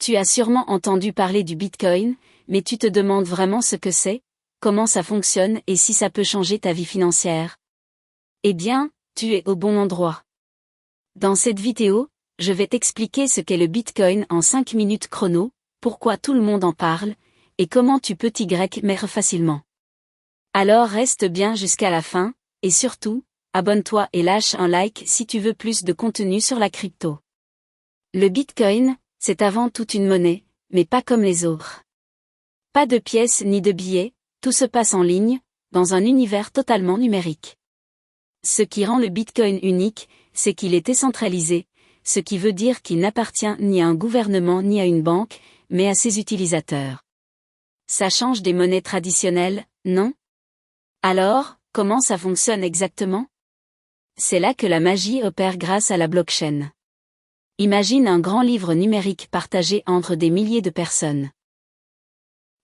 Tu as sûrement entendu parler du Bitcoin, mais tu te demandes vraiment ce que c'est, comment ça fonctionne et si ça peut changer ta vie financière. Eh bien, tu es au bon endroit. Dans cette vidéo, je vais t'expliquer ce qu'est le Bitcoin en 5 minutes chrono, pourquoi tout le monde en parle, et comment tu peux t'y mettre facilement. Alors reste bien jusqu'à la fin, et surtout, abonne-toi et lâche un like si tu veux plus de contenu sur la crypto. Le Bitcoin, c'est avant tout une monnaie, mais pas comme les autres. Pas de pièces ni de billets, tout se passe en ligne, dans un univers totalement numérique. Ce qui rend le Bitcoin unique, c'est qu'il est décentralisé, ce qui veut dire qu'il n'appartient ni à un gouvernement ni à une banque, mais à ses utilisateurs. Ça change des monnaies traditionnelles, non? Alors, comment ça fonctionne exactement? C'est là que la magie opère grâce à la blockchain. Imagine un grand livre numérique partagé entre des milliers de personnes.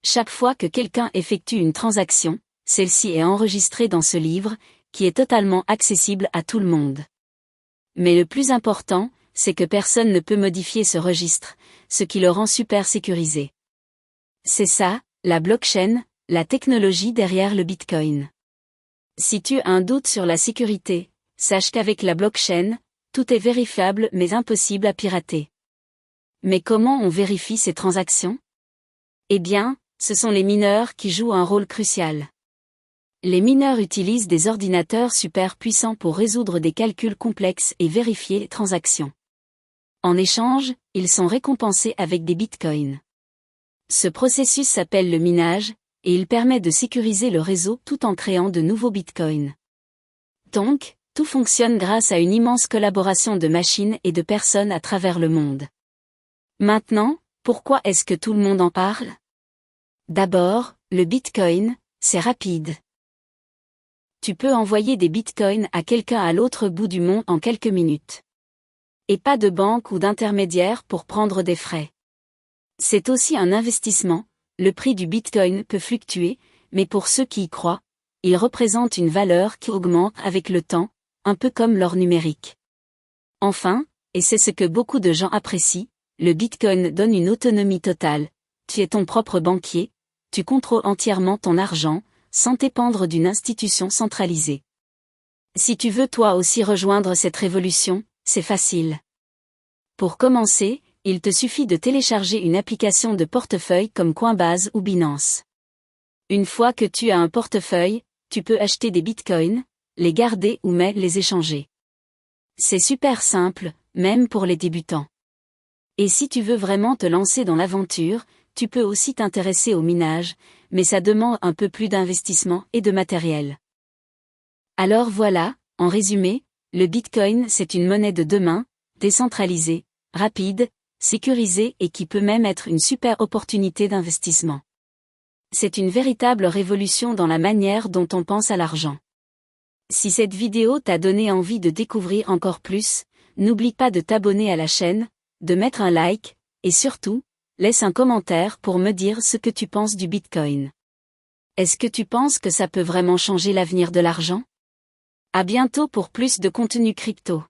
Chaque fois que quelqu'un effectue une transaction, celle-ci est enregistrée dans ce livre, qui est totalement accessible à tout le monde. Mais le plus important, c'est que personne ne peut modifier ce registre, ce qui le rend super sécurisé. C'est ça, la blockchain, la technologie derrière le Bitcoin. Si tu as un doute sur la sécurité, sache qu'avec la blockchain, tout est vérifiable mais impossible à pirater. Mais comment on vérifie ces transactions? Eh bien, ce sont les mineurs qui jouent un rôle crucial. Les mineurs utilisent des ordinateurs super puissants pour résoudre des calculs complexes et vérifier les transactions. En échange, ils sont récompensés avec des bitcoins. Ce processus s'appelle le minage, et il permet de sécuriser le réseau tout en créant de nouveaux bitcoins. Donc, tout fonctionne grâce à une immense collaboration de machines et de personnes à travers le monde. Maintenant, pourquoi est-ce que tout le monde en parle? D'abord, le Bitcoin, c'est rapide. Tu peux envoyer des bitcoins à quelqu'un à l'autre bout du monde en quelques minutes. Et pas de banque ou d'intermédiaire pour prendre des frais. C'est aussi un investissement, le prix du bitcoin peut fluctuer, mais pour ceux qui y croient, il représente une valeur qui augmente avec le temps, un peu comme l'or numérique. Enfin, et c'est ce que beaucoup de gens apprécient, le Bitcoin donne une autonomie totale. Tu es ton propre banquier, tu contrôles entièrement ton argent, sans dépendre d'une institution centralisée. Si tu veux toi aussi rejoindre cette révolution, c'est facile. Pour commencer, il te suffit de télécharger une application de portefeuille comme Coinbase ou Binance. Une fois que tu as un portefeuille, tu peux acheter des bitcoins, les garder ou même les échanger. C'est super simple, même pour les débutants. Et si tu veux vraiment te lancer dans l'aventure, tu peux aussi t'intéresser au minage, mais ça demande un peu plus d'investissement et de matériel. Alors voilà, en résumé, le Bitcoin c'est une monnaie de demain, décentralisée, rapide, sécurisée et qui peut même être une super opportunité d'investissement. C'est une véritable révolution dans la manière dont on pense à l'argent. Si cette vidéo t'a donné envie de découvrir encore plus, n'oublie pas de t'abonner à la chaîne, de mettre un like, et surtout, laisse un commentaire pour me dire ce que tu penses du Bitcoin. Est-ce que tu penses que ça peut vraiment changer l'avenir de l'argent? À bientôt pour plus de contenu crypto.